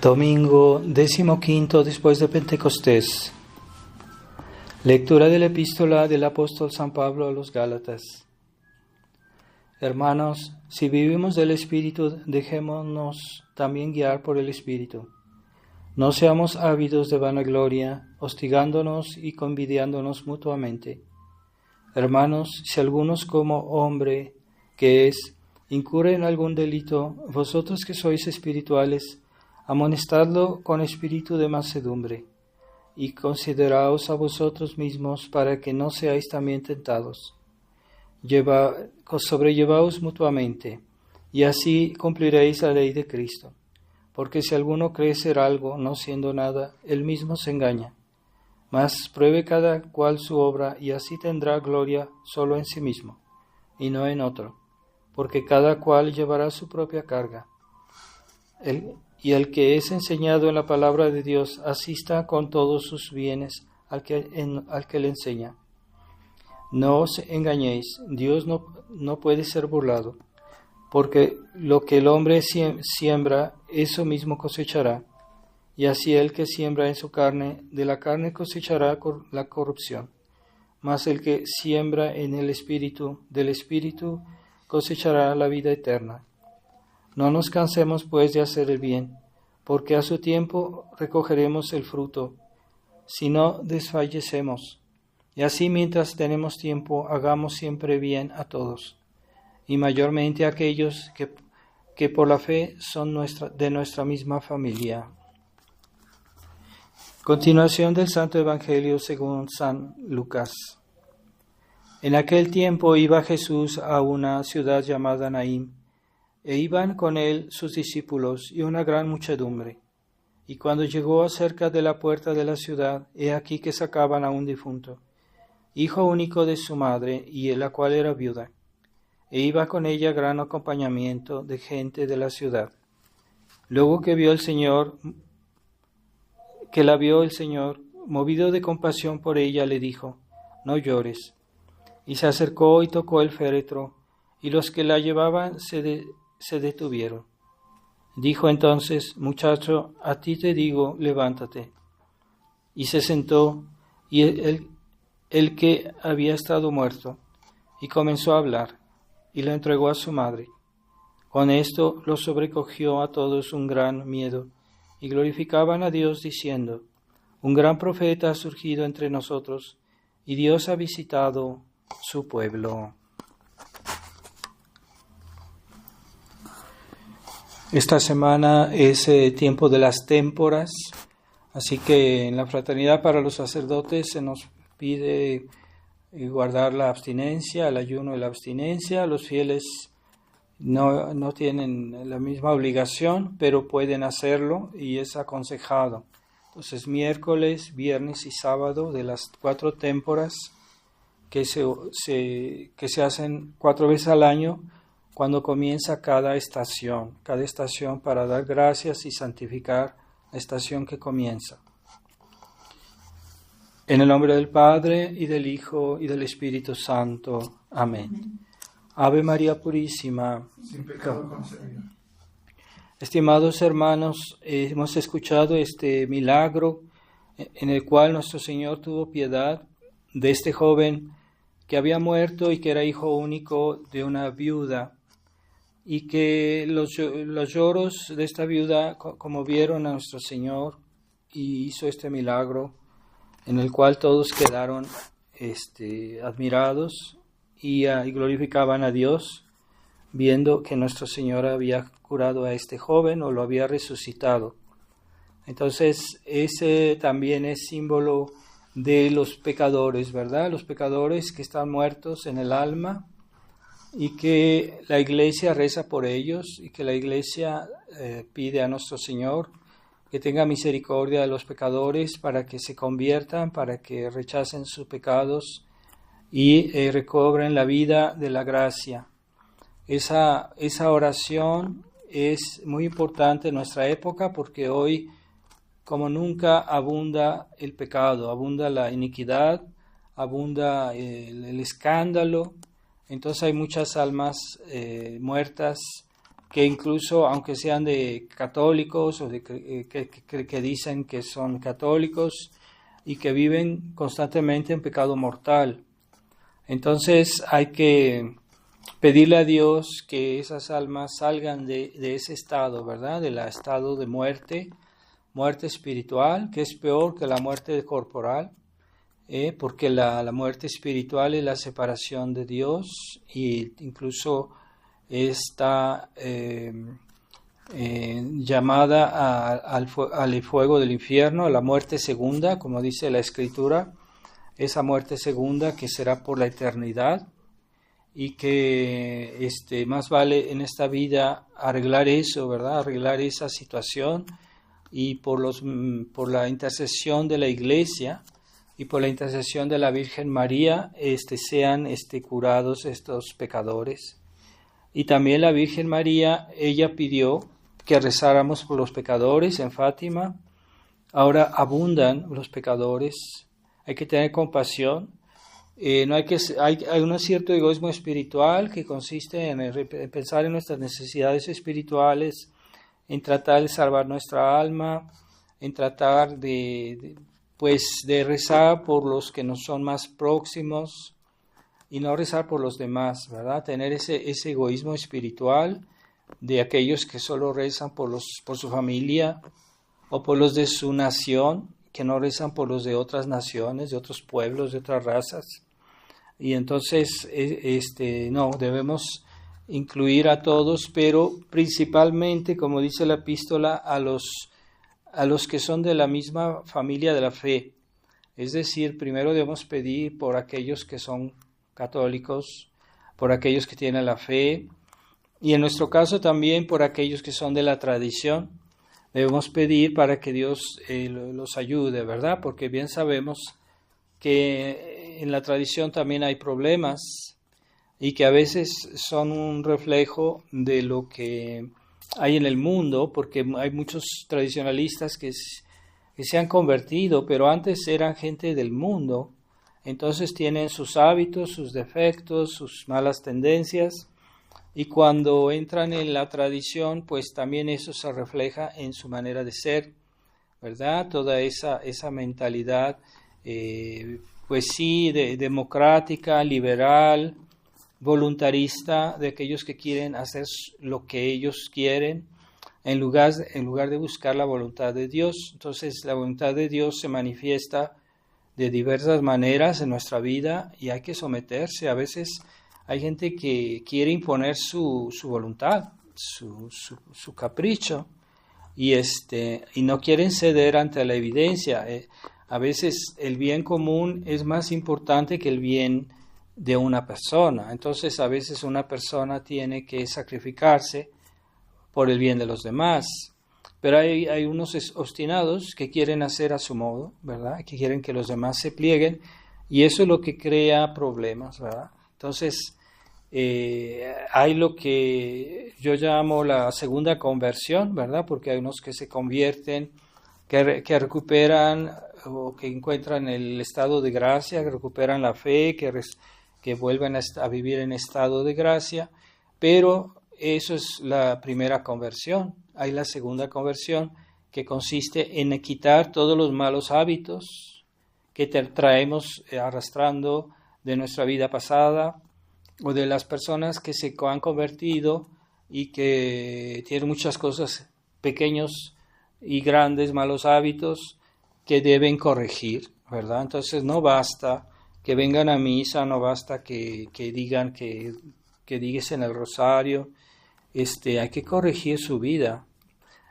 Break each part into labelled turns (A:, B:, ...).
A: Domingo 15 después de Pentecostés. Lectura de la epístola del apóstol San Pablo a los Gálatas. Hermanos, si vivimos del Espíritu, dejémonos también guiar por el Espíritu. No seamos ávidos de vanagloria, hostigándonos y convidiándonos mutuamente. Hermanos, si algunos como hombre que es, incurre en algún delito, vosotros que sois espirituales, amonestadlo con espíritu de mansedumbre, y consideraos a vosotros mismos para que no seáis también tentados. Sobrellevaos mutuamente, y así cumpliréis la ley de Cristo. Porque si alguno cree ser algo, no siendo nada, él mismo se engaña. Mas pruebe cada cual su obra, y así tendrá gloria solo en sí mismo, y no en otro, porque cada cual llevará su propia carga. Y el que es enseñado en la palabra de Dios asista con todos sus bienes al que le enseña. No os engañéis, Dios no puede ser burlado, porque lo que el hombre siembra, eso mismo cosechará, y así el que siembra en su carne, de la carne cosechará la corrupción, mas el que siembra en el Espíritu, del Espíritu cosechará la vida eterna. No nos cansemos pues de hacer el bien, porque a su tiempo recogeremos el fruto, si no desfallecemos. Y así mientras tenemos tiempo, hagamos siempre bien a todos, y mayormente a aquellos que por la fe son de nuestra misma familia. Continuación del Santo Evangelio según San Lucas. En aquel tiempo iba Jesús a una ciudad llamada Naín, e iban con él sus discípulos y una gran muchedumbre. Y cuando llegó cerca de la puerta de la ciudad, he aquí que sacaban a un difunto, hijo único de su madre, y la cual era viuda. E iba con ella gran acompañamiento de gente de la ciudad. Luego que la vio el Señor, movido de compasión por ella, le dijo: no llores. Y se acercó y tocó el féretro, y los que la llevaban se detuvieron. Dijo entonces: muchacho, a ti te digo, levántate. Y se sentó, y el que había estado muerto, y comenzó a hablar, y lo entregó a su madre. Con esto lo sobrecogió a todos un gran miedo, y glorificaban a Dios diciendo: un gran profeta ha surgido entre nosotros, y Dios ha visitado su pueblo. Esta semana es tiempo de las témporas, así que en la Fraternidad para los Sacerdotes se nos pide guardar la abstinencia, el ayuno y la abstinencia. Los fieles no tienen la misma obligación, pero pueden hacerlo y es aconsejado. Entonces, miércoles, viernes y sábado de las 4 témporas que se hacen 4 veces al año, cuando comienza cada estación para dar gracias y santificar la estación que comienza. En el nombre del Padre, y del Hijo, y del Espíritu Santo. Amén. Ave María Purísima.
B: Sin pecado concebida.
A: Estimados hermanos, hemos escuchado este milagro en el cual nuestro Señor tuvo piedad de este joven que había muerto y que era hijo único de una viuda, y que los lloros de esta viuda conmovieron a nuestro Señor y hizo este milagro en el cual todos quedaron admirados y glorificaban a Dios, viendo que nuestro Señor había curado a este joven o lo había resucitado. Entonces, ese también es símbolo de los pecadores, ¿verdad? Los pecadores que están muertos en el alma, y que la Iglesia reza por ellos, y que la Iglesia pide a nuestro Señor que tenga misericordia de los pecadores para que se conviertan, para que rechacen sus pecados y recobren la vida de la gracia. Esa oración es muy importante en nuestra época, porque hoy, como nunca, abunda el pecado, abunda la iniquidad, abunda el escándalo. Entonces hay muchas almas muertas que incluso aunque sean de católicos o que dicen que son católicos y que viven constantemente en pecado mortal. Entonces hay que pedirle a Dios que esas almas salgan de ese estado, ¿verdad? Del estado de muerte espiritual, que es peor que la muerte corporal, porque la muerte espiritual es la separación de Dios e incluso está llamada al fuego del infierno, a la muerte segunda, como dice la Escritura, esa muerte segunda que será por la eternidad, y que más vale en esta vida arreglar eso, ¿verdad? Arreglar esa situación, y por la intercesión de la Iglesia y por la intercesión de la Virgen María sean curados estos pecadores. Y también la Virgen María, ella pidió que rezáramos por los pecadores en Fátima. Ahora abundan los pecadores, hay que tener compasión. No hay un cierto egoísmo espiritual que consiste en pensar en nuestras necesidades espirituales, en tratar de salvar nuestra alma, en tratar de rezar por los que nos son más próximos y no rezar por los demás, ¿verdad? Tener ese egoísmo espiritual de aquellos que solo rezan por su familia o por los de su nación, que no rezan por los de otras naciones, de otros pueblos, de otras razas. Y entonces no, debemos incluir a todos, pero principalmente, como dice la epístola, a los que son de la misma familia de la fe. Es decir, primero debemos pedir por aquellos que son católicos, por aquellos que tienen la fe, y en nuestro caso también por aquellos que son de la tradición. Debemos pedir para que Dios los ayude, ¿verdad? Porque bien sabemos que en la tradición también hay problemas y que a veces son un reflejo de lo que hay en el mundo, porque hay muchos tradicionalistas que se han convertido, pero antes eran gente del mundo, entonces tienen sus hábitos, sus defectos, sus malas tendencias, y cuando entran en la tradición, pues también eso se refleja en su manera de ser, ¿verdad? Toda esa mentalidad, pues sí, democrática, liberal, voluntarista, de aquellos que quieren hacer lo que ellos quieren, en lugar de buscar la voluntad de Dios. Entonces, la voluntad de Dios se manifiesta de diversas maneras en nuestra vida y hay que someterse. A veces hay gente que quiere imponer su voluntad, su capricho, y no quieren ceder ante la evidencia. A veces el bien común es más importante que el bien de una persona. Entonces a veces una persona tiene que sacrificarse por el bien de los demás. Pero hay unos obstinados que quieren hacer a su modo, ¿verdad? Que quieren que los demás se plieguen, y eso es lo que crea problemas, ¿verdad? Entonces hay lo que yo llamo la segunda conversión, ¿verdad? Porque hay unos que se convierten, que recuperan o que encuentran el estado de gracia, que recuperan la fe, que vuelven a vivir en estado de gracia, pero eso es la primera conversión. Hay la segunda conversión, que consiste en quitar todos los malos hábitos que traemos arrastrando de nuestra vida pasada, o de las personas que se han convertido y que tienen muchas cosas, pequeños y grandes malos hábitos que deben corregir, ¿verdad? Entonces no basta que vengan a misa, no basta que digan que dicen el rosario, hay que corregir su vida,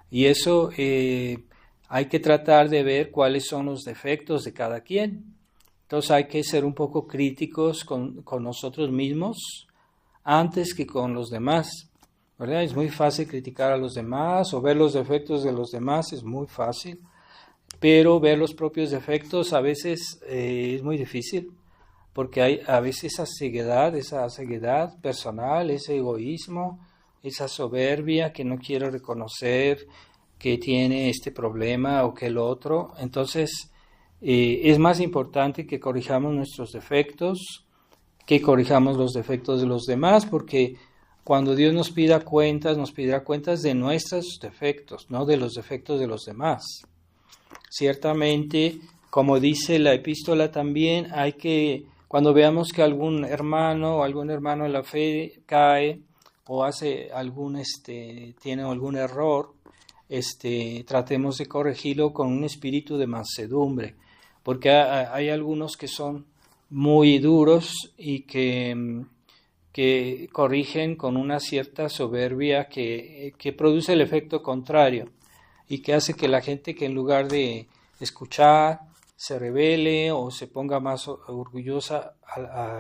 A: y eso hay que tratar de ver cuáles son los defectos de cada quien. Entonces hay que ser un poco críticos con nosotros mismos antes que con los demás, ¿verdad? Es muy fácil criticar a los demás o ver los defectos de los demás, es muy fácil, pero ver los propios defectos a veces es muy difícil, porque hay a veces esa ceguedad personal, ese egoísmo, esa soberbia que no quiere reconocer que tiene este problema o que el otro. Entonces es más importante que corrijamos nuestros defectos, que corrijamos los defectos de los demás, porque cuando Dios nos pida cuentas, nos pedirá cuentas de nuestros defectos, no de los defectos de los demás. Ciertamente, como dice la epístola también, hay que, cuando veamos que algún hermano o algún hermano en la fe cae o hace tiene algún error, tratemos de corregirlo con un espíritu de mansedumbre, porque hay algunos que son muy duros y que corrigen con una cierta soberbia que produce el efecto contrario y que hace que la gente, que en lugar de escuchar se rebele o se ponga más orgullosa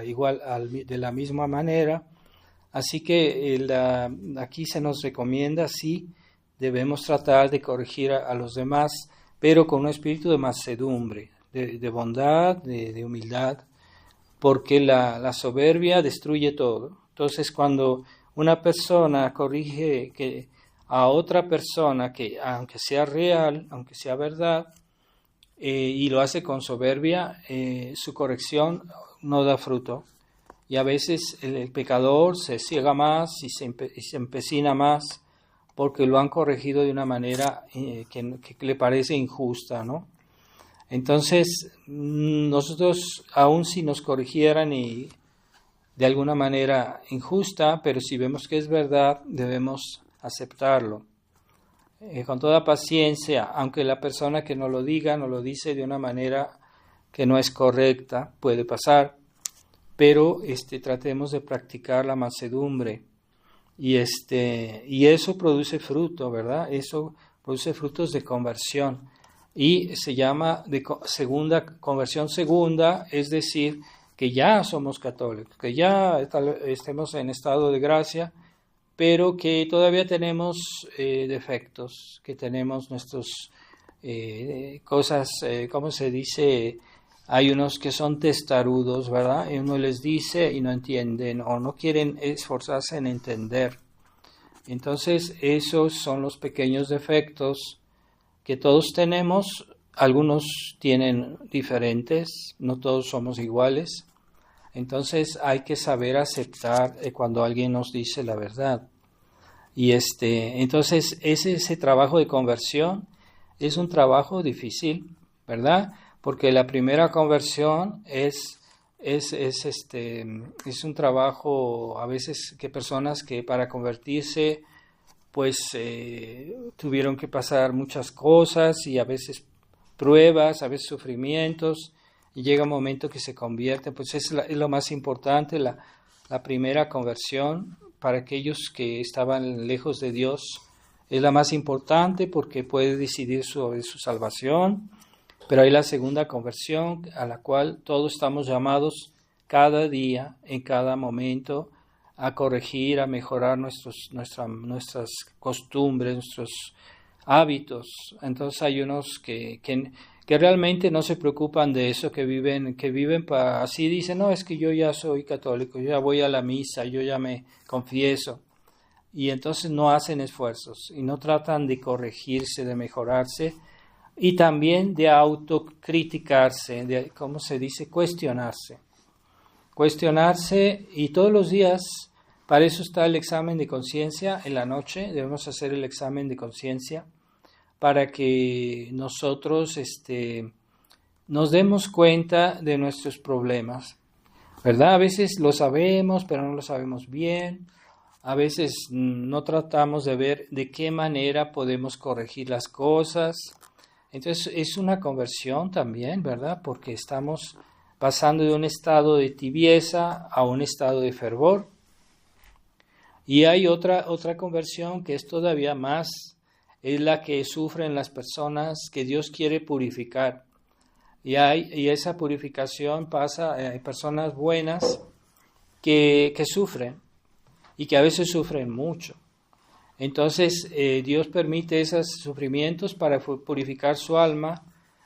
A: de la misma manera. Así que aquí se nos recomienda, sí, debemos tratar de corregir a los demás, pero con un espíritu de mansedumbre, de bondad, de humildad, porque la soberbia destruye todo. Entonces, cuando una persona corrige a otra persona, que aunque sea real, aunque sea verdad, y lo hace con soberbia, su corrección no da fruto. Y a veces el pecador se ciega más y se empecina más porque lo han corregido de una manera que le parece injusta, ¿no? Entonces, nosotros, aun si nos corrigieran y de alguna manera injusta, pero si vemos que es verdad, debemos aceptarlo. Con toda paciencia, aunque la persona que nos lo diga, nos lo dice de una manera que no es correcta, puede pasar, pero tratemos de practicar la mansedumbre y eso produce fruto, ¿verdad? Eso produce frutos de conversión y se llama conversión segunda, es decir, que ya somos católicos, que ya estemos en estado de gracia, pero que todavía tenemos defectos, que tenemos nuestras cosas, ¿cómo se dice? Hay unos que son testarudos, ¿verdad? Y uno les dice y no entienden o no quieren esforzarse en entender. Entonces, esos son los pequeños defectos que todos tenemos. Algunos tienen diferentes, no todos somos iguales. Entonces, hay que saber aceptar cuando alguien nos dice la verdad. Y entonces, ese trabajo de conversión es un trabajo difícil, ¿verdad? Porque la primera conversión es un trabajo, a veces, que personas que para convertirse pues tuvieron que pasar muchas cosas y a veces pruebas, a veces sufrimientos, y llega un momento que se convierte, pues es lo más importante, la primera conversión para aquellos que estaban lejos de Dios, es la más importante porque puede decidir sobre su salvación. Pero hay la segunda conversión a la cual todos estamos llamados cada día, en cada momento, a corregir, a mejorar nuestras costumbres, nuestros hábitos. Entonces hay unos que realmente no se preocupan de eso, que viven así dicen, no, es que yo ya soy católico, yo ya voy a la misa, yo ya me confieso. Y entonces no hacen esfuerzos y no tratan de corregirse, de mejorarse, y también de autocriticarse, de, ¿cómo se dice?, cuestionarse y todos los días. Para eso está el examen de conciencia en la noche, debemos hacer el examen de conciencia para que nosotros nos demos cuenta de nuestros problemas, ¿verdad? A veces lo sabemos, pero no lo sabemos bien. A veces no tratamos de ver de qué manera podemos corregir las cosas. Entonces es una conversión también, ¿verdad? Porque estamos pasando de un estado de tibieza a un estado de fervor. Y hay otra conversión que es todavía más, es la que sufren las personas que Dios quiere purificar. Y esa purificación pasa, hay personas buenas que sufren y que a veces sufren mucho. Entonces Dios permite esos sufrimientos para purificar su alma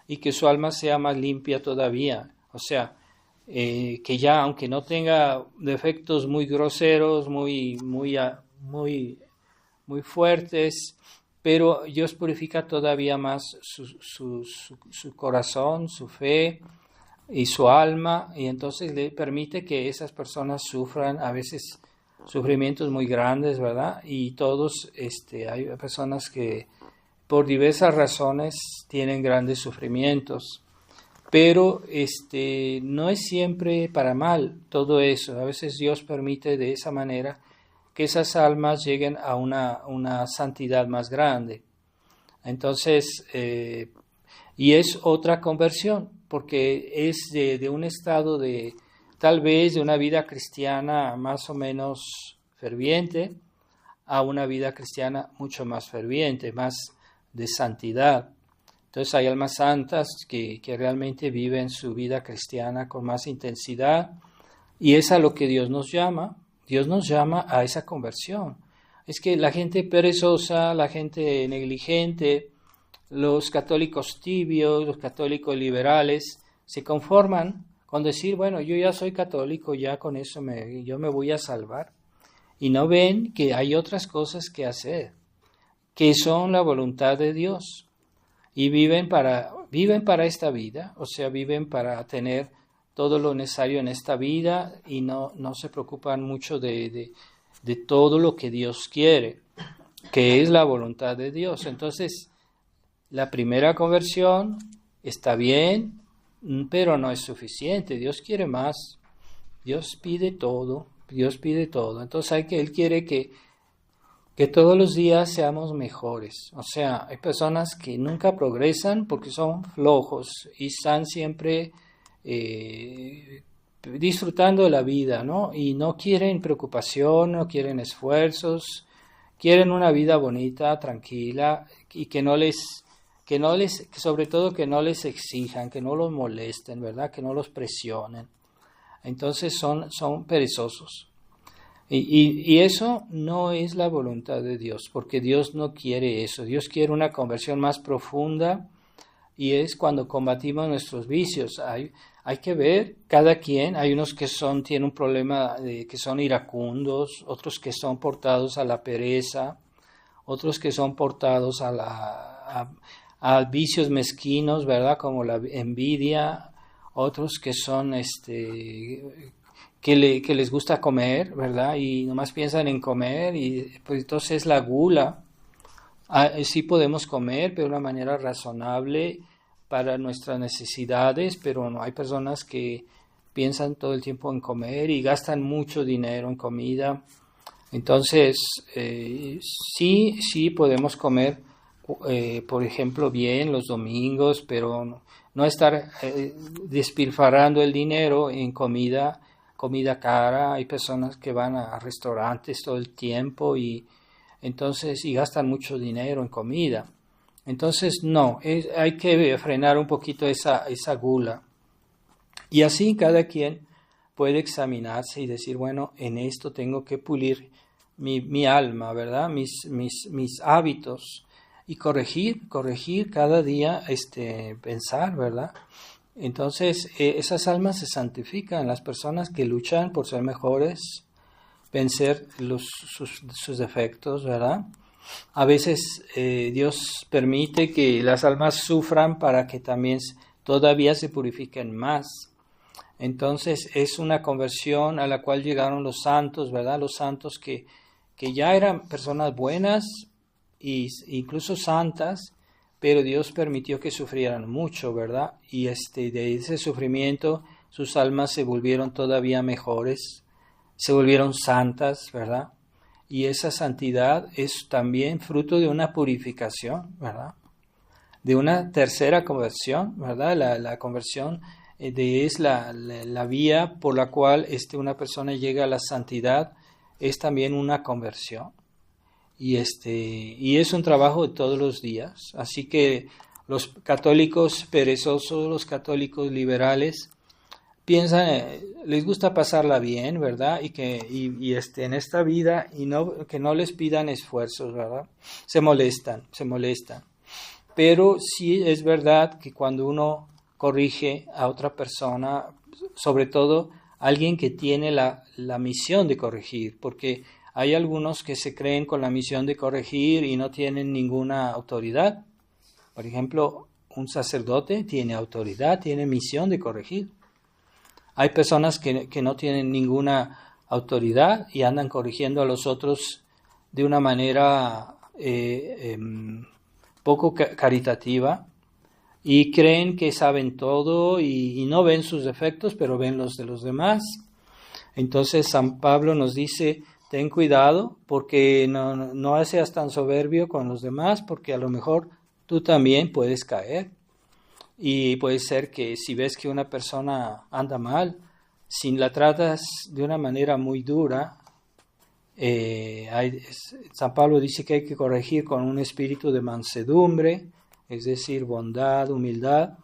A: y que su alma sea más limpia todavía. O sea, que ya aunque no tenga defectos muy groseros, muy fuertes, pero Dios purifica todavía más su corazón, su fe y su alma, y entonces le permite que esas personas sufran a veces sufrimientos muy grandes, ¿verdad? Y todos, hay personas que por diversas razones tienen grandes sufrimientos, pero no es siempre para mal todo eso. A veces Dios permite de esa manera que esas almas lleguen a una santidad más grande. Entonces, y es otra conversión, porque es de un estado de, tal vez, de una vida cristiana más o menos ferviente, a una vida cristiana mucho más ferviente, más de santidad. Entonces hay almas santas que realmente viven su vida cristiana con más intensidad, y es a lo que Dios nos llama. Dios nos llama a esa conversión. Es que la gente perezosa, la gente negligente, los católicos tibios, los católicos liberales, se conforman con decir, bueno, yo ya soy católico, ya con eso yo me voy a salvar. Y no ven que hay otras cosas que hacer, que son la voluntad de Dios. Y viven para esta vida, o sea, viven para tener todo lo necesario en esta vida y no se preocupan mucho de todo lo que Dios quiere, que es la voluntad de Dios. Entonces, la primera conversión está bien, pero no es suficiente. Dios quiere más. Dios pide todo. Entonces Él quiere que todos los días seamos mejores. O sea, hay personas que nunca progresan porque son flojos y están siempre disfrutando de la vida, ¿no? Y no quieren preocupación, no quieren esfuerzos, quieren una vida bonita, tranquila, y sobre todo que no les exijan, que no los molesten, ¿verdad? Que no los presionen. Entonces son perezosos. Y eso no es la voluntad de Dios, porque Dios no quiere eso. Dios quiere una conversión más profunda, y es cuando combatimos nuestros vicios. Hay que ver cada quien. Hay unos que tienen un problema que son iracundos, otros que son portados a la pereza, otros que son portados a vicios mezquinos, ¿verdad? Como la envidia, otros que son que les gusta comer, ¿verdad? Y nomás piensan en comer, y pues entonces la gula. Sí podemos comer, pero de una manera razonable para nuestras necesidades, pero no, hay personas que piensan todo el tiempo en comer y gastan mucho dinero en comida. Entonces, sí podemos comer, por ejemplo, bien los domingos, pero no estar despilfarrando el dinero en comida cara. Hay personas que van a restaurantes todo el tiempo y gastan mucho dinero en comida. Entonces, no, hay que frenar un poquito esa gula. Y así cada quien puede examinarse y decir, bueno, en esto tengo que pulir mi alma, ¿verdad? Mis hábitos, y corregir cada día pensar, ¿verdad? Entonces, esas almas se santifican. Las personas que luchan por ser mejores, vencer sus defectos, ¿verdad? A veces Dios permite que las almas sufran para que también todavía se purifiquen más. Entonces es una conversión a la cual llegaron los santos, ¿verdad? Los santos que ya eran personas buenas e incluso santas, pero Dios permitió que sufrieran mucho, ¿verdad? Y de ese sufrimiento sus almas se volvieron todavía mejores, se volvieron santas, ¿verdad? Y esa santidad es también fruto de una purificación, ¿verdad? De una tercera conversión, ¿verdad? La conversión es la vía por la cual una persona llega a la santidad, es también una conversión. Y es un trabajo de todos los días. Así que los católicos perezosos, los católicos liberales, piensan, les gusta pasarla bien, ¿verdad? Y en esta vida, y que no les pidan esfuerzos, ¿verdad? Se molestan. Pero sí es verdad que cuando uno corrige a otra persona, sobre todo alguien que tiene la misión de corregir, porque hay algunos que se creen con la misión de corregir y no tienen ninguna autoridad. Por ejemplo, un sacerdote tiene autoridad, tiene misión de corregir. Hay personas que no tienen ninguna autoridad y andan corrigiendo a los otros de una manera poco caritativa y creen que saben todo y no ven sus defectos, pero ven los de los demás. Entonces San Pablo nos dice, ten cuidado porque no seas tan soberbio con los demás, porque a lo mejor tú también puedes caer. Y puede ser que si ves que una persona anda mal, si la tratas de una manera muy dura, San Pablo dice que hay que corregir con un espíritu de mansedumbre, es decir, bondad, humildad.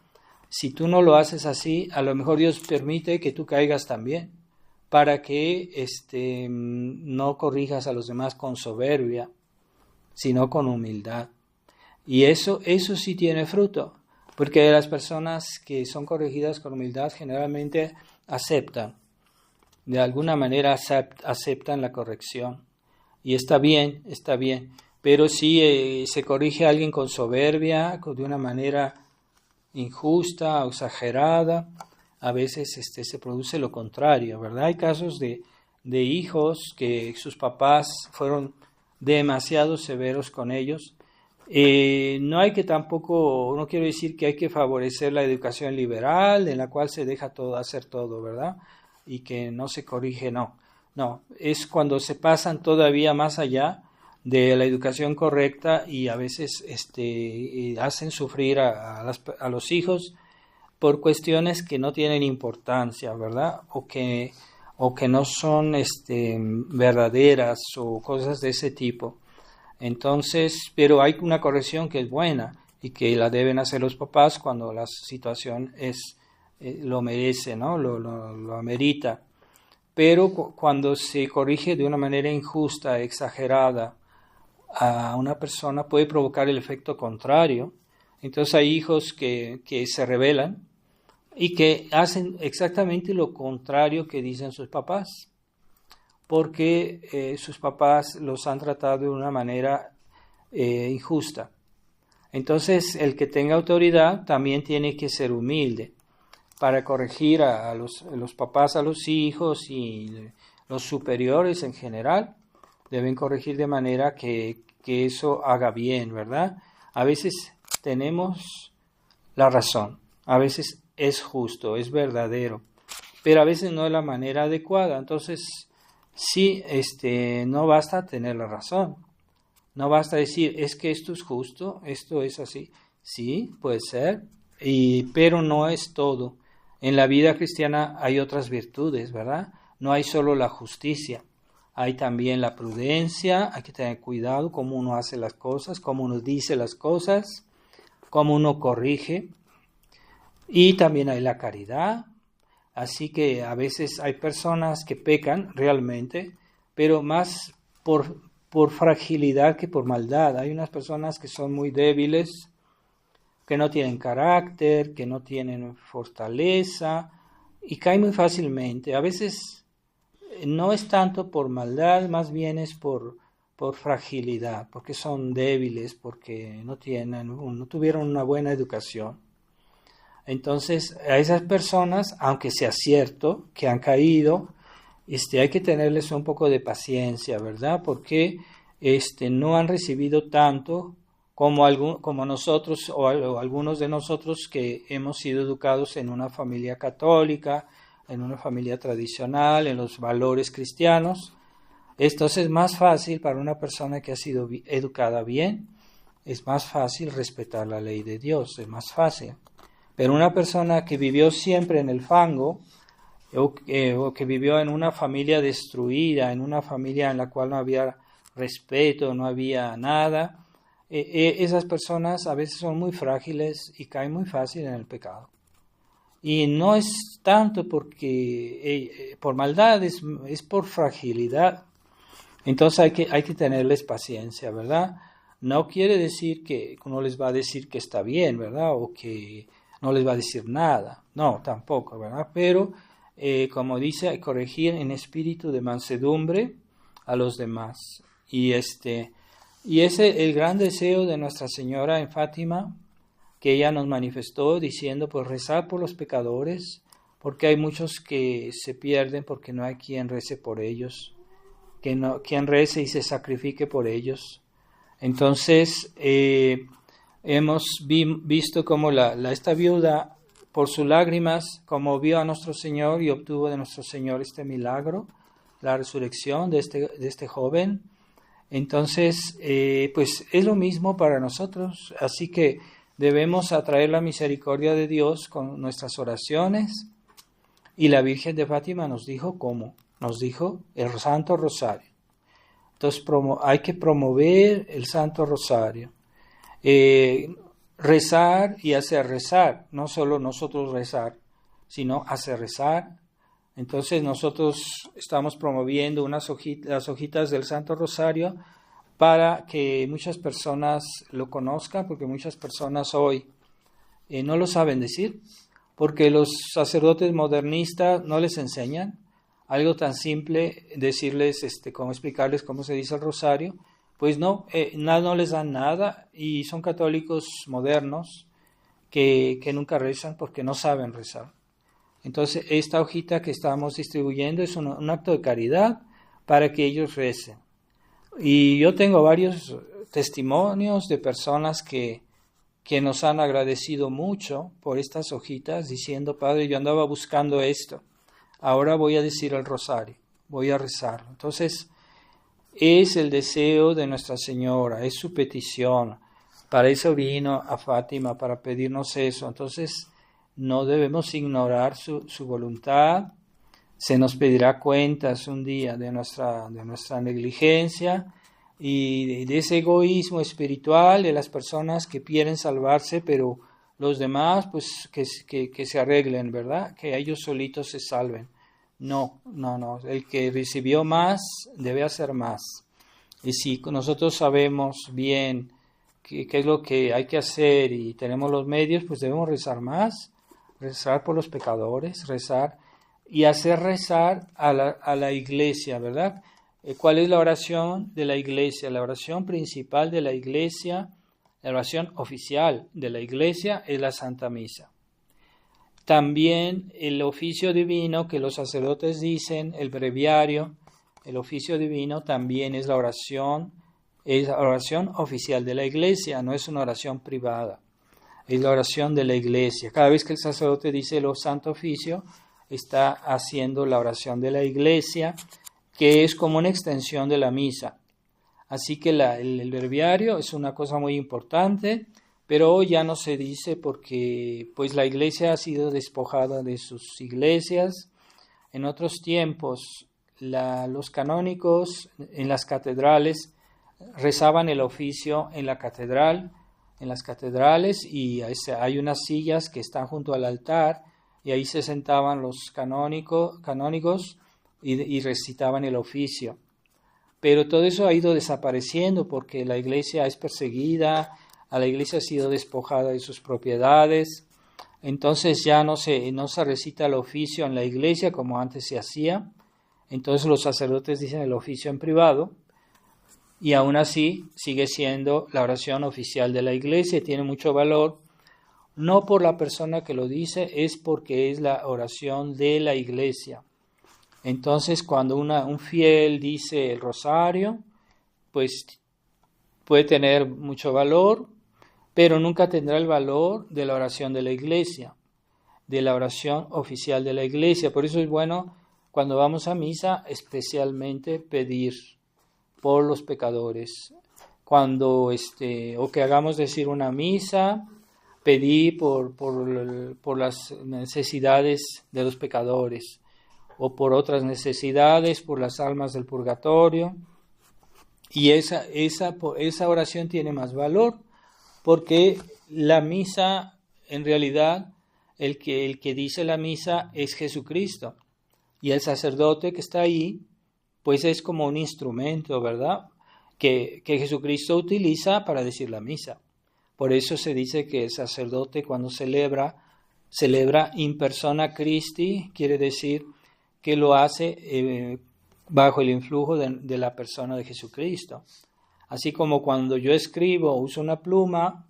A: Si tú no lo haces así, a lo mejor Dios permite que tú caigas también, para que no corrijas a los demás con soberbia, sino con humildad. Y eso sí tiene fruto, porque las personas que son corregidas con humildad generalmente aceptan, de alguna manera aceptan la corrección. Y está bien, pero si se corrige a alguien con soberbia, de una manera injusta o exagerada, a veces se produce lo contrario, ¿verdad? Hay casos de hijos que sus papás fueron demasiado severos con ellos. No hay que tampoco, no quiero decir que hay que favorecer la educación liberal, en la cual se deja todo, hacer todo, ¿verdad? Y que no se corrige, no, es cuando se pasan todavía más allá de la educación correcta y a veces hacen sufrir a los hijos por cuestiones que no tienen importancia, ¿verdad? O que no son verdaderas o cosas de ese tipo. Entonces, pero hay una corrección que es buena y que la deben hacer los papás cuando la situación lo merece, ¿no? Lo amerita. Pero cuando se corrige de una manera injusta, exagerada a una persona, puede provocar el efecto contrario. Entonces hay hijos que se rebelan y que hacen exactamente lo contrario que dicen sus papás, porque sus papás los han tratado de una manera injusta. Entonces, el que tenga autoridad también tiene que ser humilde para corregir a los papás, a los hijos y los superiores en general. Deben corregir de manera que eso haga bien, ¿verdad? A veces tenemos la razón, a veces es justo, es verdadero, pero a veces no es la manera adecuada. Entonces, sí, no basta tener la razón, no basta decir, es que esto es justo, esto es así. Sí, puede ser, pero no es todo. En la vida cristiana hay otras virtudes, ¿verdad? No hay solo la justicia, hay también la prudencia, hay que tener cuidado cómo uno hace las cosas, cómo uno dice las cosas, cómo uno corrige. Y también hay la caridad, así que a veces hay personas que pecan realmente, pero más por fragilidad que por maldad. Hay unas personas que son muy débiles, que no tienen carácter, que no tienen fortaleza y caen muy fácilmente. A veces no es tanto por maldad, más bien es por fragilidad, porque son débiles, porque no tuvieron una buena educación. Entonces, a esas personas, aunque sea cierto que han caído, hay que tenerles un poco de paciencia, ¿verdad? Porque no han recibido tanto como nosotros o algunos de nosotros que hemos sido educados en una familia católica, en una familia tradicional, en los valores cristianos. Entonces es más fácil para una persona que ha sido educada bien, es más fácil respetar la ley de Dios, es más fácil. Pero una persona que vivió siempre en el fango o que vivió en una familia destruida, en una familia en la cual no había respeto, no había nada, esas personas a veces son muy frágiles y caen muy fácil en el pecado. Y no es tanto porque por maldad, es por fragilidad. Entonces hay que tenerles paciencia, ¿verdad? No quiere decir que uno les va a decir que está bien, ¿verdad? O que no les va a decir nada. No, tampoco, ¿verdad? Pero, como dice, hay que corregir en espíritu de mansedumbre a los demás. Y ese el gran deseo de Nuestra Señora en Fátima, que ella nos manifestó diciendo, pues rezar por los pecadores, porque hay muchos que se pierden porque no hay quien rece por ellos, quien rece y se sacrifique por ellos. Entonces, hemos visto cómo esta viuda, por sus lágrimas, conmovió a nuestro Señor y obtuvo de nuestro Señor este milagro, la resurrección de este joven. Entonces, pues es lo mismo para nosotros, así que debemos atraer la misericordia de Dios con nuestras oraciones. Y la Virgen de Fátima nos dijo cómo, nos dijo el Santo Rosario. Entonces hay que promover el Santo Rosario, rezar y hacer rezar, no solo nosotros rezar, sino hacer rezar. Entonces nosotros estamos promoviendo las hojitas del Santo Rosario para que muchas personas lo conozcan, porque muchas personas hoy no lo saben decir, porque los sacerdotes modernistas no les enseñan algo tan simple, decirles, cómo explicarles cómo se dice el rosario, pues no les dan nada y son católicos modernos que nunca rezan porque no saben rezar. Entonces, esta hojita que estamos distribuyendo es un acto de caridad para que ellos recen. Y yo tengo varios testimonios de personas que nos han agradecido mucho por estas hojitas, diciendo, Padre, yo andaba buscando esto, ahora voy a decir el rosario, voy a rezarlo. Entonces, es el deseo de Nuestra Señora, es su petición, para eso vino a Fátima, para pedirnos eso. Entonces, no debemos ignorar su voluntad. Se nos pedirá cuentas un día de nuestra negligencia y de ese egoísmo espiritual de las personas que quieren salvarse, pero los demás pues que se arreglen, ¿verdad? Que ellos solitos se salven. No. El que recibió más debe hacer más. Y si nosotros sabemos bien qué es lo que hay que hacer y tenemos los medios, pues debemos rezar más, rezar por los pecadores, rezar y hacer rezar a la iglesia, ¿verdad? ¿Cuál es la oración de la iglesia? La oración principal de la iglesia, la oración oficial de la iglesia es la Santa Misa. También el oficio divino que los sacerdotes dicen, el breviario, el oficio divino también es la oración oficial de la iglesia, no es una oración privada, es la oración de la iglesia. Cada vez que el sacerdote dice el santo oficio, está haciendo la oración de la iglesia, que es como una extensión de la misa. Así que el breviario es una cosa muy importante, pero hoy ya no se dice porque pues la iglesia ha sido despojada de sus iglesias. En otros tiempos, los canónicos en las catedrales rezaban el oficio en la catedral, en las catedrales, y hay unas sillas que están junto al altar, y ahí se sentaban los canónigos y recitaban el oficio. Pero todo eso ha ido desapareciendo porque la iglesia es perseguida, a la iglesia ha sido despojada de sus propiedades, entonces ya no se recita el oficio en la iglesia como antes se hacía. Entonces los sacerdotes dicen el oficio en privado, y aún así sigue siendo la oración oficial de la iglesia, tiene mucho valor, no por la persona que lo dice, es porque es la oración de la iglesia. Entonces, cuando un fiel dice el rosario, pues puede tener mucho valor, pero nunca tendrá el valor de la oración de la iglesia, de la oración oficial de la iglesia. Por eso es bueno, cuando vamos a misa, especialmente pedir por los pecadores. Cuando o que hagamos decir una misa, pedir por las necesidades de los pecadores, o por otras necesidades, por las almas del purgatorio. Y esa oración tiene más valor, porque la misa, en realidad, el que dice la misa es Jesucristo. Y el sacerdote que está ahí, pues es como un instrumento, ¿verdad?, que Jesucristo utiliza para decir la misa. Por eso se dice que el sacerdote, cuando celebra in persona Christi, quiere decir que lo hace bajo el influjo de la persona de Jesucristo. Así como cuando yo escribo, uso una pluma,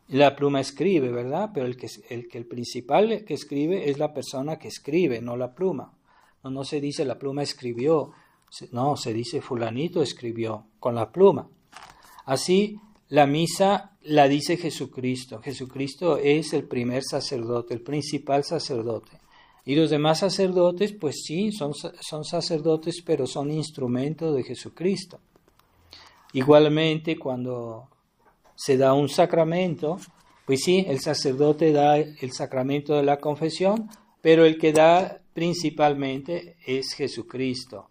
A: La pluma escribe, ¿verdad? Pero el principal que escribe es la persona que escribe, no la pluma. No se dice la pluma escribió, no, se dice fulanito escribió con la pluma. Así, la misa la dice Jesucristo. Jesucristo es el primer sacerdote, el principal sacerdote. Y los demás sacerdotes, pues sí, son sacerdotes, pero son instrumentos de Jesucristo. Igualmente, cuando se da un sacramento, pues sí, el sacerdote da el sacramento de la confesión, pero el que da principalmente es Jesucristo.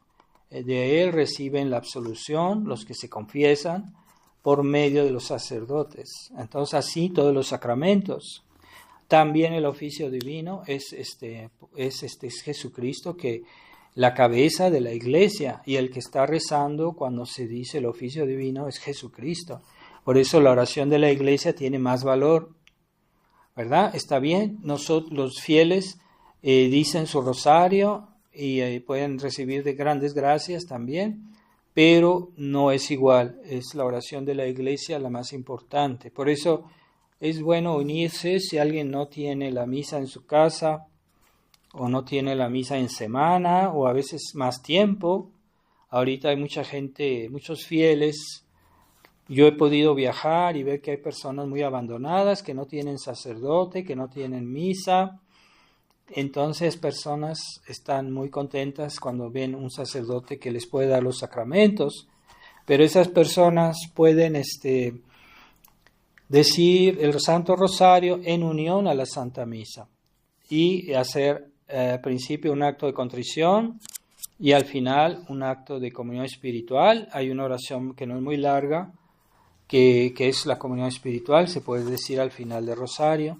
A: De él reciben la absolución los que se confiesan por medio de los sacerdotes. Entonces, así todos los sacramentos. También el oficio divino es Jesucristo, que la cabeza de la iglesia, y el que está rezando cuando se dice el oficio divino es Jesucristo. Por eso la oración de la iglesia tiene más valor, ¿verdad? Está bien, nosotros los fieles dicen su rosario y pueden recibir de grandes gracias también, pero no es igual, es la oración de la iglesia la más importante. Por eso es bueno unirse si alguien no tiene la misa en su casa o no tiene la misa en semana o a veces más tiempo. Ahorita hay mucha gente, muchos fieles. Yo he podido viajar y ver que hay personas muy abandonadas que no tienen sacerdote, que no tienen misa. Entonces personas están muy contentas cuando ven un sacerdote que les puede dar los sacramentos. Pero esas personas pueden decir el Santo Rosario en unión a la Santa Misa y hacer al principio un acto de contrición y al final un acto de comunión espiritual. Hay una oración que no es muy larga, que es la comunión espiritual, se puede decir al final del Rosario,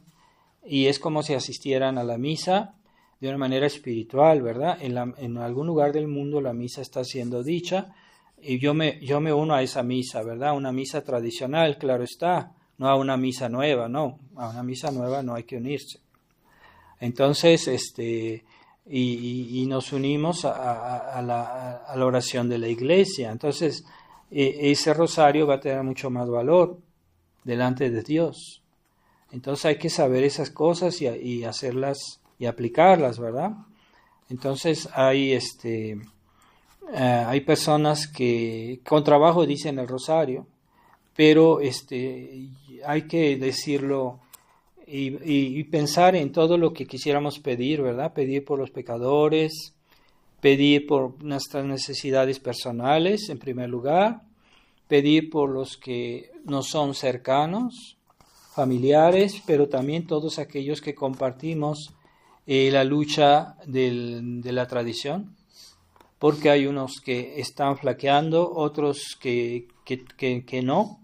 A: y es como si asistieran a la misa de una manera espiritual, ¿verdad? En algún lugar del mundo la misa está siendo dicha, y yo me uno a esa misa, ¿verdad? Una misa tradicional, claro está, no a una misa nueva, no, a una misa nueva no hay que unirse. Entonces, y nos unimos a la oración de la iglesia. Entonces, ese rosario va a tener mucho más valor delante de Dios. Entonces hay que saber esas cosas y hacerlas y aplicarlas, ¿verdad? Entonces hay personas que con trabajo dicen el rosario, pero hay que decirlo y pensar en todo lo que quisiéramos pedir, ¿verdad? Pedir por los pecadores, pedir por nuestras necesidades personales en primer lugar, pedir por los que no son cercanos, familiares, pero también todos aquellos que compartimos la lucha de la tradición, porque hay unos que están flaqueando, otros que no.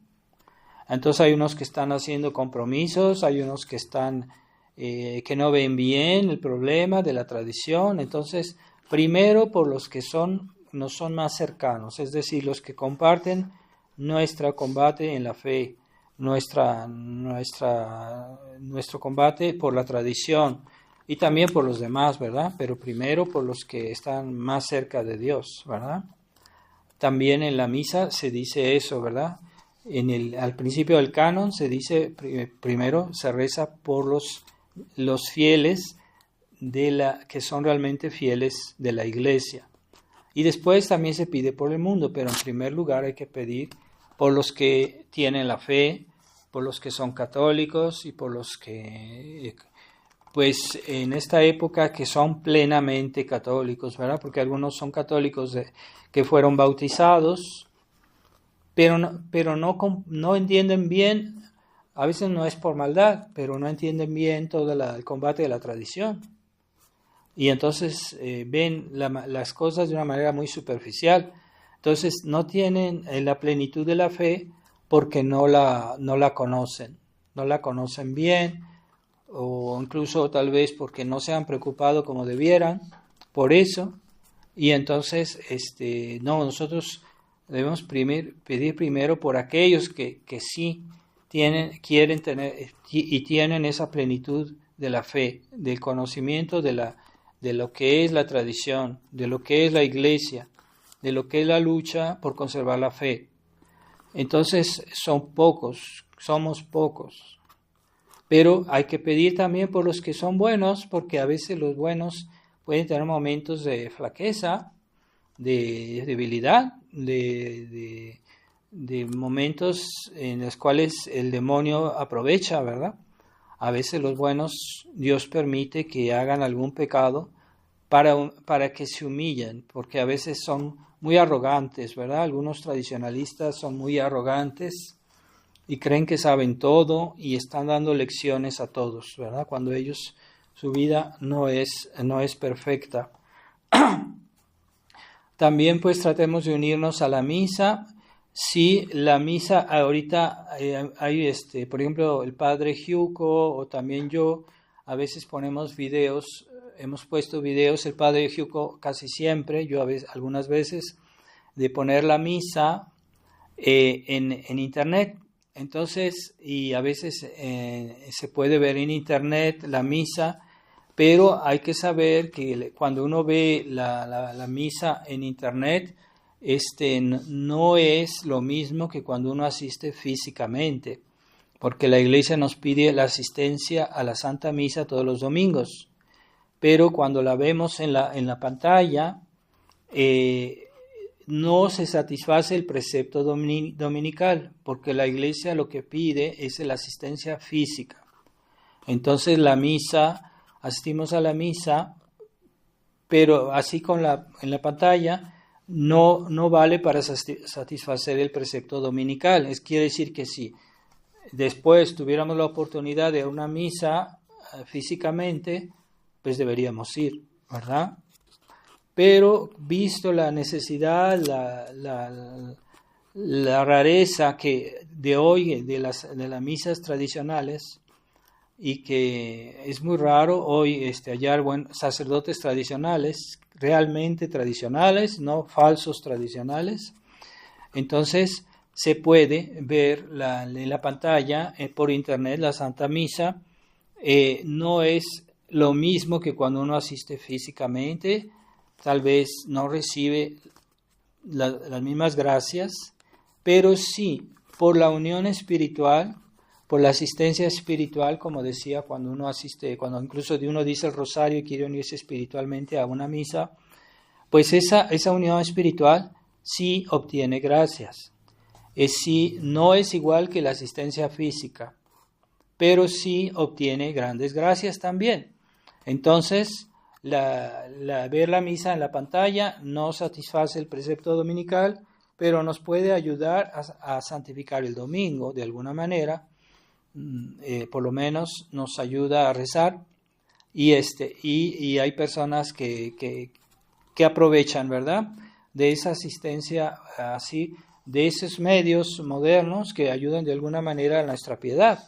A: Entonces hay unos que están haciendo compromisos, hay unos que están que no ven bien el problema de la tradición. Entonces, primero por los que no son más cercanos, es decir, los que comparten nuestro combate en la fe, nuestro combate por la tradición y también por los demás, ¿verdad? Pero primero por los que están más cerca de Dios, ¿verdad? También en la misa se dice eso, ¿verdad? Al principio del canon se dice, primero se reza por los fieles que son realmente fieles de la iglesia. Y después también se pide por el mundo, pero en primer lugar hay que pedir por los que tienen la fe, por los que son católicos y por los que, pues en esta época que son plenamente católicos, ¿verdad? Porque algunos son católicos que fueron bautizados, pero no entienden bien, a veces no es por maldad, pero no entienden bien todo el combate de la tradición. Y entonces ven las cosas de una manera muy superficial. Entonces no tienen la plenitud de la fe porque no la conocen bien, o incluso tal vez porque no se han preocupado como debieran por eso. Y entonces nosotros debemos pedir primero por aquellos que sí quieren tener y tienen esa plenitud de la fe, del conocimiento de lo que es la tradición, de lo que es la iglesia, de lo que es la lucha por conservar la fe. Entonces somos pocos. Pero hay que pedir también por los que son buenos, porque a veces los buenos pueden tener momentos de flaqueza, de debilidad, de momentos en los cuales el demonio aprovecha, ¿verdad? A veces los buenos, Dios permite que hagan algún pecado para que se humillen, porque a veces son muy arrogantes, ¿verdad? Algunos tradicionalistas son muy arrogantes y creen que saben todo y están dando lecciones a todos, ¿verdad? Cuando ellos, su vida no es perfecta. También pues tratemos de unirnos a la misa. Si la misa ahorita hay por ejemplo, el padre Hyuko o también yo, a veces ponemos videos, hemos puesto videos, el padre Hyuko casi siempre, yo algunas veces, de poner la misa en internet. Entonces, y a veces se puede ver en internet la misa, pero hay que saber que cuando uno ve la misa en internet, no es lo mismo que cuando uno asiste físicamente, porque la Iglesia nos pide la asistencia a la Santa Misa todos los domingos, pero cuando la vemos en la pantalla, no se satisface el precepto dominical, porque la Iglesia lo que pide es la asistencia física. Entonces la misa, asistimos a la misa, pero así en la pantalla no vale para satisfacer el precepto dominical. Quiere decir que si después tuviéramos la oportunidad de una misa físicamente, pues deberíamos ir, ¿verdad? Pero visto la necesidad, la rareza que de hoy de las misas tradicionales, y que es muy raro hoy hallar sacerdotes tradicionales, realmente tradicionales, no falsos tradicionales, entonces se puede ver en la pantalla por internet la Santa Misa. No es lo mismo que cuando uno asiste físicamente, tal vez no recibe las mismas gracias, pero sí por la unión espiritual, por la asistencia espiritual, como decía, cuando uno asiste, cuando incluso uno dice el rosario y quiere unirse espiritualmente a una misa, pues esa unión espiritual sí obtiene gracias. Sí, no es igual que la asistencia física, pero sí obtiene grandes gracias también. Entonces, ver la misa en la pantalla no satisface el precepto dominical, pero nos puede ayudar a santificar el domingo de alguna manera. Por lo menos nos ayuda a rezar y hay personas que aprovechan, ¿verdad?, de esa asistencia así, de esos medios modernos que ayudan de alguna manera a nuestra piedad.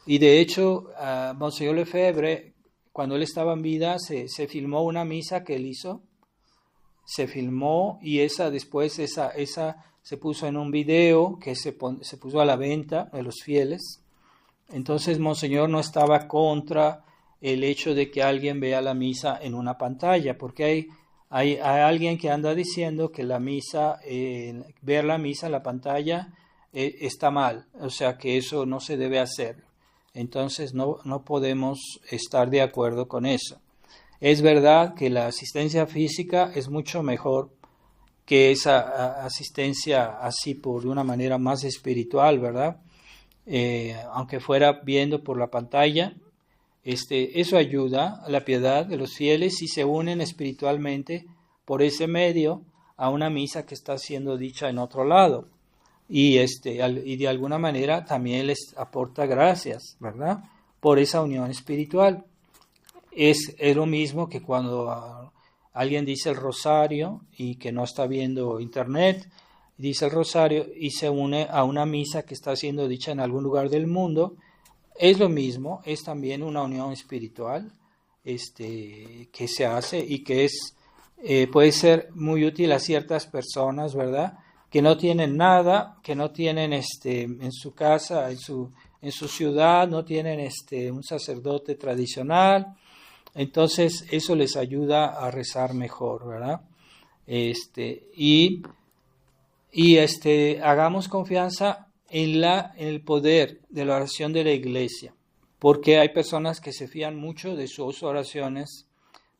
A: Y de hecho, Monseñor Lefebvre, cuando él estaba en vida, se filmó una misa que él hizo, se filmó y después se puso en un video que se puso a la venta de los fieles. Entonces Monseñor no estaba contra el hecho de que alguien vea la misa en una pantalla, porque hay alguien que anda diciendo que la misa, ver la misa en la pantalla está mal, o sea que eso no se debe hacer. Entonces no podemos estar de acuerdo con eso. Es verdad que la asistencia física es mucho mejor que esa asistencia así por una manera más espiritual, ¿verdad? Aunque fuera viendo por la pantalla, eso ayuda a la piedad de los fieles y se unen espiritualmente por ese medio a una misa que está siendo dicha en otro lado. Y de alguna manera también les aporta gracias, ¿verdad?, por esa unión espiritual. Es lo mismo que cuando alguien dice el rosario y que no está viendo internet, dice el rosario y se une a una misa que está siendo dicha en algún lugar del mundo. Es lo mismo, es también una unión espiritual que se hace y que puede ser muy útil a ciertas personas, ¿verdad?, que no tienen nada, que no tienen en su casa, en su ciudad, no tienen un sacerdote tradicional. Entonces eso les ayuda a rezar mejor, ¿verdad? Hagamos confianza en el poder de la oración de la Iglesia. porque hay personas que se fían mucho de sus oraciones,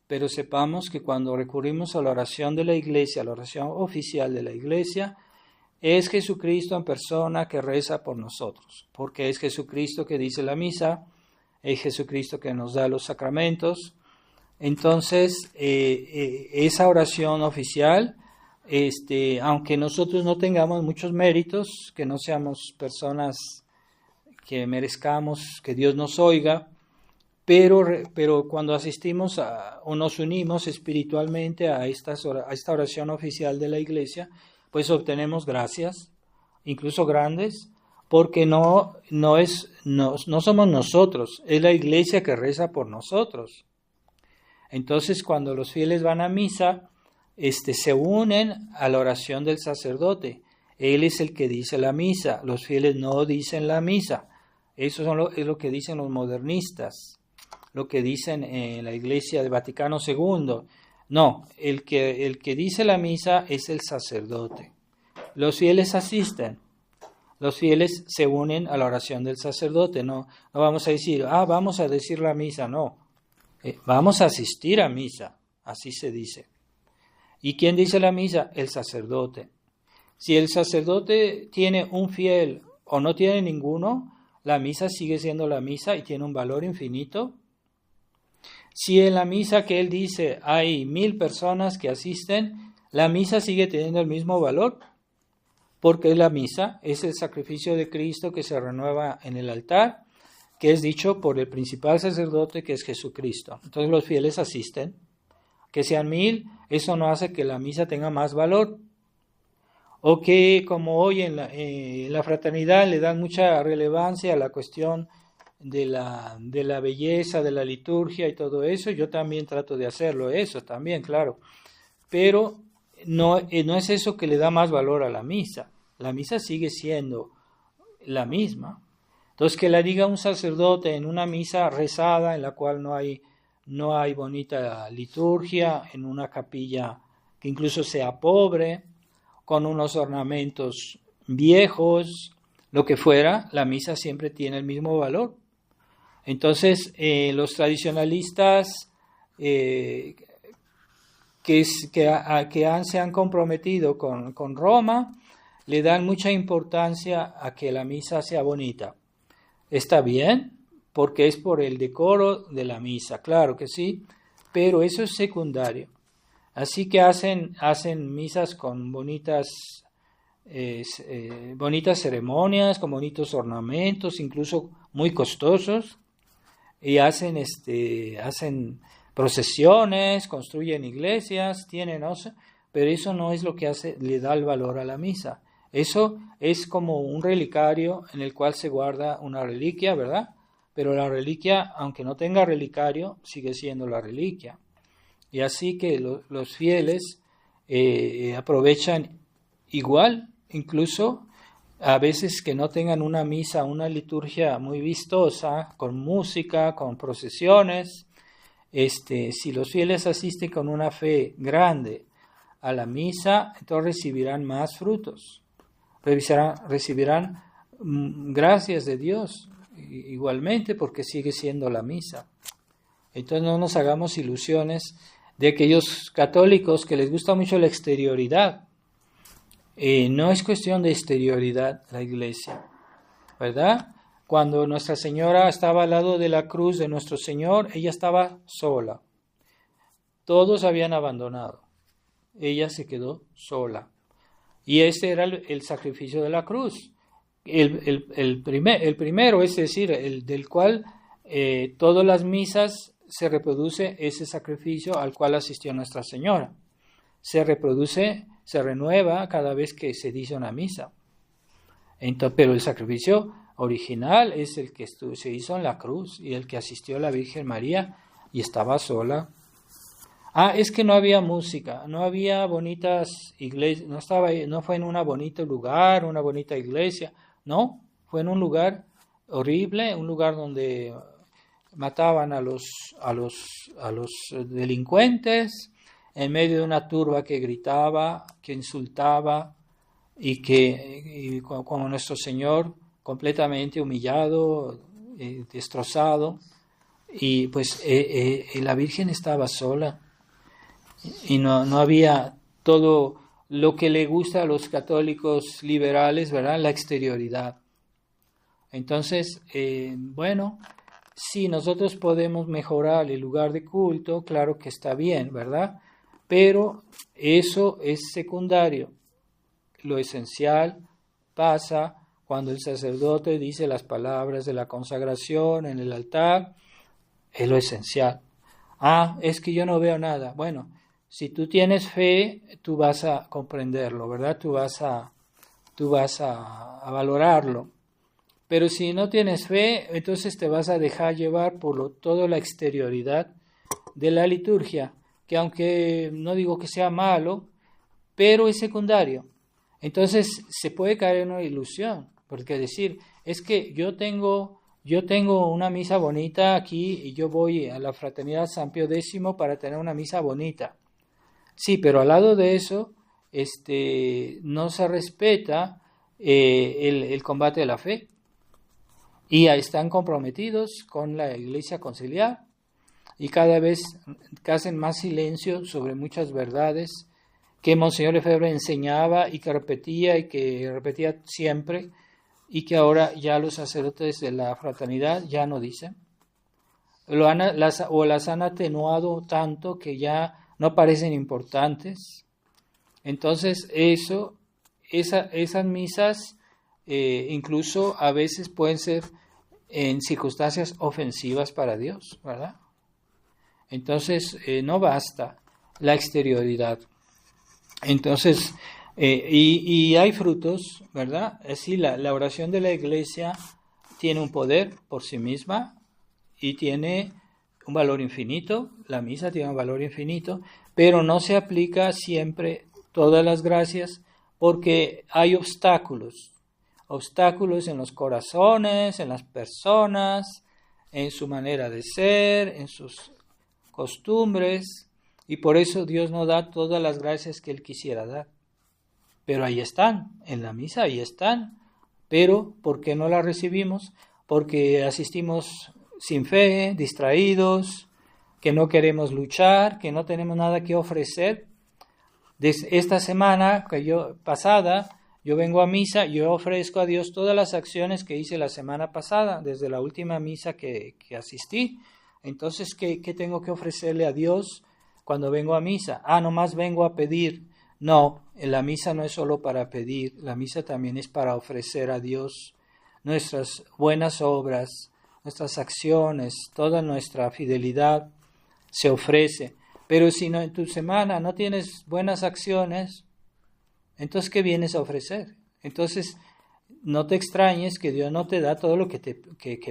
A: pero sepamos que cuando recurrimos a la oración de la iglesia, a la oración oficial de la iglesia, es Jesucristo en persona que reza por nosotros, porque es Jesucristo que dice la misa, es Jesucristo que nos da los sacramentos. Entonces, esa oración oficial, aunque nosotros no tengamos muchos méritos, que no seamos personas que merezcamos que Dios nos oiga, pero cuando asistimos o nos unimos espiritualmente a esta oración oficial de la iglesia, pues obtenemos gracias, incluso grandes, porque no somos nosotros, es la iglesia que reza por nosotros. Entonces, cuando los fieles van a misa, se unen a la oración del sacerdote. Él es el que dice la misa, los fieles no dicen la misa. Eso es lo que dicen los modernistas, lo que dicen en la Iglesia de Vaticano II. No, el que dice la misa es el sacerdote. Los fieles asisten, los fieles se unen a la oración del sacerdote. No vamos a decir, vamos a decir la misa, no. Vamos a asistir a misa, así se dice. ¿Y quién dice la misa? El sacerdote. Si el sacerdote tiene un fiel o no tiene ninguno, la misa sigue siendo la misa y tiene un valor infinito. Si en la misa que él dice hay 1000 personas que asisten, la misa sigue teniendo el mismo valor, porque la misa es el sacrificio de Cristo que se renueva en el altar, que es dicho por el principal sacerdote, que es Jesucristo. Entonces los fieles asisten. Que sean 1000, eso no hace que la misa tenga más valor. O que como hoy en la fraternidad le dan mucha relevancia a la cuestión de la belleza, de la liturgia y todo eso, yo también trato de hacerlo, eso también, claro. Pero no es eso que le da más valor a la misa. La misa sigue siendo la misma. Entonces, que la diga un sacerdote en una misa rezada en la cual no hay bonita liturgia, en una capilla que incluso sea pobre, con unos ornamentos viejos, lo que fuera, la misa siempre tiene el mismo valor. Entonces, los tradicionalistas que se han comprometido con Roma le dan mucha importancia a que la misa sea bonita. Está bien, porque es por el decoro de la misa, claro que sí, pero eso es secundario. Así que hacen misas con bonitas ceremonias, con bonitos ornamentos, incluso muy costosos, y hacen procesiones, construyen iglesias, pero eso no es lo que le da el valor a la misa. Eso es como un relicario en el cual se guarda una reliquia, ¿verdad? Pero la reliquia, aunque no tenga relicario, sigue siendo la reliquia. Y así que los fieles aprovechan igual, incluso a veces que no tengan una misa, una liturgia muy vistosa, con música, con procesiones. Si los fieles asisten con una fe grande a la misa, entonces recibirán más frutos. Recibirán gracias de Dios igualmente, porque sigue siendo la misa. Entonces no nos hagamos ilusiones de aquellos católicos que les gusta mucho la exterioridad. No es cuestión de exterioridad la iglesia, ¿verdad? Cuando Nuestra Señora estaba al lado de la cruz de nuestro Señor, ella estaba sola. Todos habían abandonado. Ella se quedó sola. Y ese era el sacrificio de la cruz. El primero, es decir, el del cual todas las misas se reproduce ese sacrificio al cual asistió Nuestra Señora. Se reproduce, se renueva cada vez que se dice una misa. Entonces, pero el sacrificio original es el que se hizo en la cruz y el que asistió la Virgen María y estaba sola. Es que no había música, no había bonitas iglesias, no fue en un bonito lugar, una bonita iglesia, no, fue en un lugar horrible, un lugar donde mataban a los delincuentes, en medio de una turba que gritaba, que insultaba, y como nuestro Señor completamente humillado destrozado, y pues la Virgen estaba sola y no había todo lo que le gusta a los católicos liberales, ¿verdad? La exterioridad. Entonces, bueno, si nosotros podemos mejorar el lugar de culto, claro que está bien, ¿verdad? Pero eso es secundario. Lo esencial pasa cuando el sacerdote dice las palabras de la consagración en el altar, es lo esencial. Es que yo no veo nada. Bueno, si tú tienes fe, tú vas a comprenderlo, ¿verdad? Tú vas a valorarlo. Pero si no tienes fe, entonces te vas a dejar llevar por toda la exterioridad de la liturgia, que aunque no digo que sea malo, pero es secundario. Entonces se puede caer en una ilusión, porque decir, es que yo tengo una misa bonita aquí y yo voy a la Fraternidad San Pío X para tener una misa bonita. Sí, pero al lado de eso no se respeta el combate de la fe. Y están comprometidos con la Iglesia Conciliar y cada vez hacen más silencio sobre muchas verdades que Monseñor Lefebvre enseñaba y que repetía siempre, y que ahora ya los sacerdotes de la fraternidad ya no dicen. Las han atenuado tanto que ya no parecen importantes. Entonces esas misas incluso a veces pueden ser en circunstancias ofensivas para Dios, ¿verdad? Entonces no basta la exterioridad. Entonces, y hay frutos, ¿verdad? Sí, la oración de la Iglesia tiene un poder por sí misma y tiene un valor infinito, la misa tiene un valor infinito, pero no se aplica siempre todas las gracias porque hay obstáculos en los corazones, en las personas, en su manera de ser, en sus costumbres, y por eso Dios no da todas las gracias que Él quisiera dar. Pero ahí están, en la misa ahí están, pero ¿por qué no las recibimos? Porque asistimos sin fe, distraídos, que no queremos luchar, que no tenemos nada que ofrecer. Esta semana pasada, yo vengo a misa, yo ofrezco a Dios todas las acciones que hice la semana pasada, desde la última misa que asistí. Entonces, ¿qué tengo que ofrecerle a Dios cuando vengo a misa? Nomás vengo a pedir. No, la misa no es solo para pedir, la misa también es para ofrecer a Dios nuestras buenas obras, nuestras acciones, toda nuestra fidelidad se ofrece. Pero si no, en tu semana no tienes buenas acciones, entonces, ¿qué vienes a ofrecer? Entonces, no te extrañes que Dios no te da todo lo que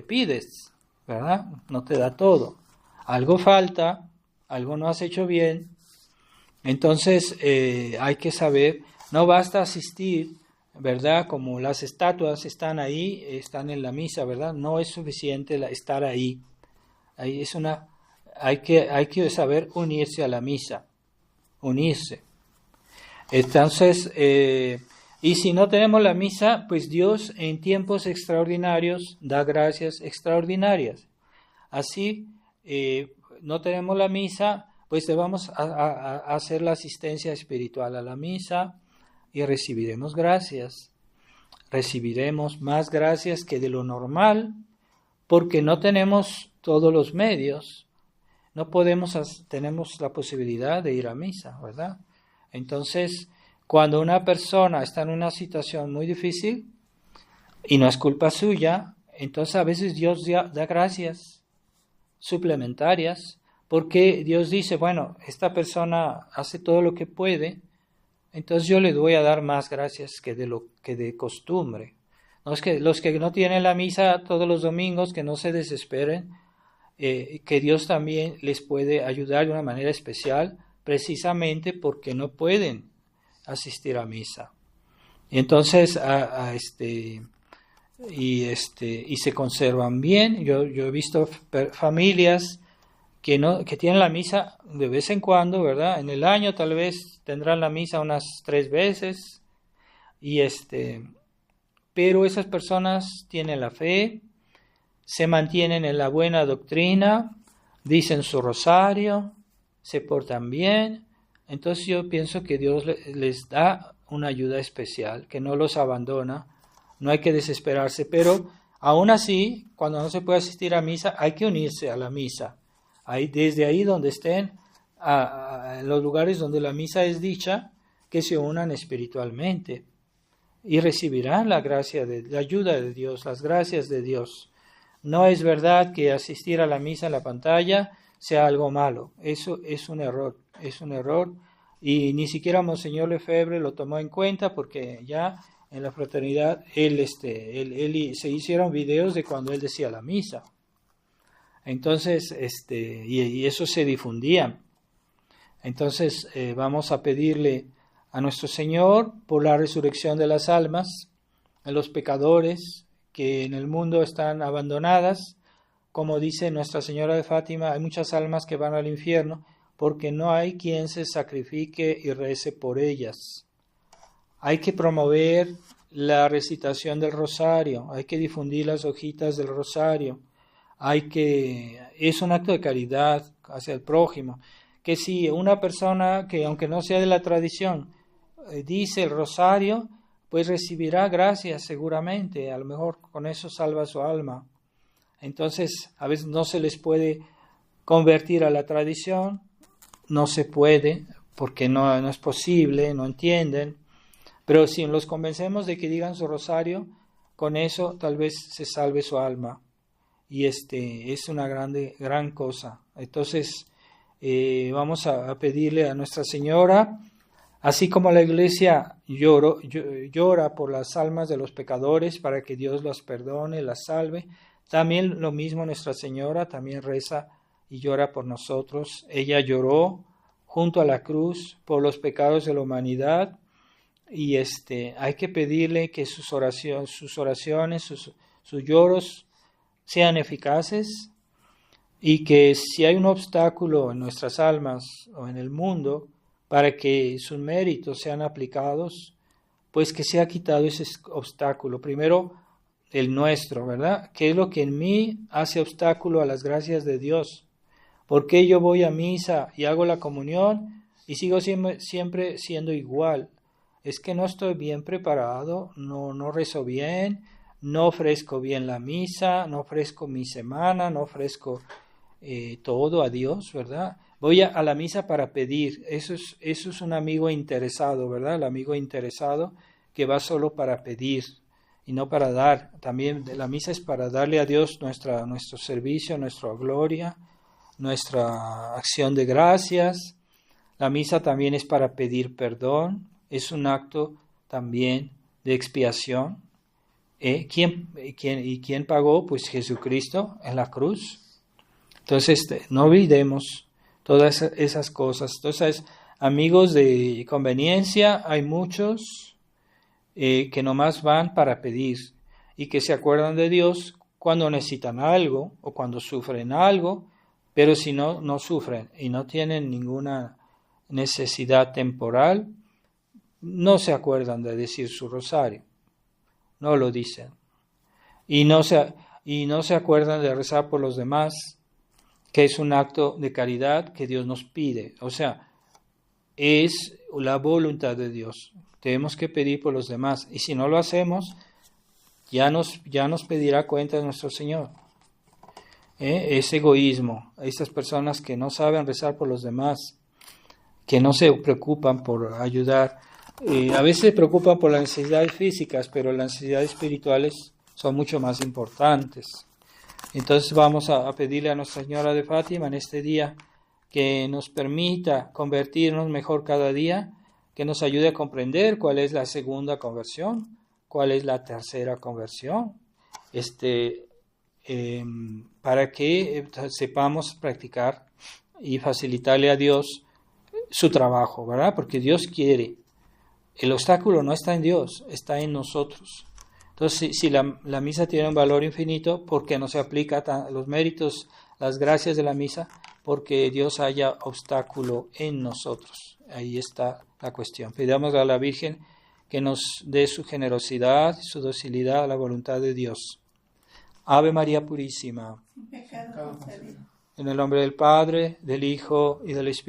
A: pides, ¿verdad? No te da todo. Algo falta, algo no has hecho bien. Entonces, hay que saber, no basta asistir, ¿verdad? Como las estatuas están ahí, están en la misa, ¿verdad? No es suficiente estar ahí. Hay que saber unirse a la misa, unirse. Entonces, y si no tenemos la misa, pues Dios en tiempos extraordinarios da gracias extraordinarias. Así, no tenemos la misa, pues vamos a hacer la asistencia espiritual a la misa y recibiremos gracias. Recibiremos más gracias que de lo normal, porque no tenemos todos los medios. No tenemos la posibilidad de ir a misa, ¿verdad? Entonces, cuando una persona está en una situación muy difícil y no es culpa suya, entonces a veces Dios da gracias suplementarias, porque Dios dice, bueno, esta persona hace todo lo que puede, entonces yo le voy a dar más gracias que de costumbre. No es que los que no tienen la misa todos los domingos, que no se desesperen, que Dios también les puede ayudar de una manera especial, precisamente porque no pueden asistir a misa. Y entonces y se conservan bien. Yo he visto familias que tienen la misa de vez en cuando, ¿verdad? En el año tal vez tendrán la misa unas 3 veces, pero esas personas tienen la fe, se mantienen en la buena doctrina, dicen su rosario, se portan bien. Entonces yo pienso que Dios les da una ayuda especial, que no los abandona, no hay que desesperarse, pero aún así, cuando no se puede asistir a misa, hay que unirse a la misa. Desde ahí donde estén, en los lugares donde la misa es dicha, que se unan espiritualmente y recibirán la ayuda de Dios, las gracias de Dios. No es verdad que asistir a la misa en la pantalla sea algo malo. Eso es un error, y ni siquiera Monseñor Lefebvre lo tomó en cuenta, porque ya en la fraternidad él se hicieron videos de cuando él decía la misa. Entonces, y eso se difundía. Entonces, vamos a pedirle a nuestro Señor por la resurrección de las almas, de los pecadores que en el mundo están abandonadas. Como dice Nuestra Señora de Fátima, hay muchas almas que van al infierno porque no hay quien se sacrifique y rece por ellas. Hay que promover la recitación del rosario, hay que difundir las hojitas del rosario, es un acto de caridad hacia el prójimo. Que si una persona que, aunque no sea de la tradición, dice el rosario, pues recibirá gracias seguramente, a lo mejor con eso salva su alma. Entonces, a veces no se les puede convertir a la tradición, no se puede, porque no es posible, no entienden, pero si los convencemos de que digan su rosario, con eso tal vez se salve su alma, y es una gran cosa. Entonces, vamos a pedirle a Nuestra Señora, así como la Iglesia llora por las almas de los pecadores para que Dios las perdone, las salve, también lo mismo Nuestra Señora también reza y llora por nosotros. Ella lloró junto a la cruz por los pecados de la humanidad, y hay que pedirle que sus oraciones, sus lloros sean eficaces, y que si hay un obstáculo en nuestras almas o en el mundo para que sus méritos sean aplicados, pues que sea quitado ese obstáculo. Primero el nuestro, ¿verdad? ¿Qué es lo que en mí hace obstáculo a las gracias de Dios? ¿Por qué yo voy a misa y hago la comunión y sigo siempre siendo igual? Es que no estoy bien preparado, no rezo bien, no ofrezco bien la misa, no ofrezco mi semana, no ofrezco todo a Dios, ¿verdad? Voy a la misa para pedir. Eso es un amigo interesado, ¿verdad? El amigo interesado que va solo para pedir y no para dar. También la misa es para darle a Dios nuestro servicio, nuestra gloria, nuestra acción de gracias. La misa también es para pedir perdón. Es un acto también de expiación. ¿Quién pagó? Pues Jesucristo en la cruz. Entonces, no olvidemos todas esas cosas. Entonces, amigos de conveniencia, hay muchos que nomás van para pedir y que se acuerdan de Dios cuando necesitan algo o cuando sufren algo, pero si no sufren y no tienen ninguna necesidad temporal, no se acuerdan de decir su rosario, no lo dicen, y no se acuerdan de rezar por los demás, que es un acto de caridad que Dios nos pide. O sea, es la voluntad de Dios. Tenemos que pedir por los demás. Y si no lo hacemos, ya nos pedirá cuenta nuestro Señor. Es egoísmo. Esas personas que no saben rezar por los demás, que no se preocupan por ayudar. A veces se preocupan por las necesidades físicas, pero las necesidades espirituales son mucho más importantes. Entonces vamos a pedirle a Nuestra Señora de Fátima en este día que nos permita convertirnos mejor cada día, que nos ayude a comprender cuál es la segunda conversión, cuál es la tercera conversión, para que sepamos practicar y facilitarle a Dios su trabajo, ¿verdad? Porque Dios quiere. El obstáculo no está en Dios, está en nosotros. Entonces, si la misa tiene un valor infinito, ¿por qué no se aplica los méritos, las gracias de la misa? Porque Dios haya obstáculo en nosotros. Ahí está la cuestión. Pidamos a la Virgen que nos dé su generosidad, su docilidad a la voluntad de Dios. Ave María Purísima. En el nombre del Padre, del Hijo y del Espíritu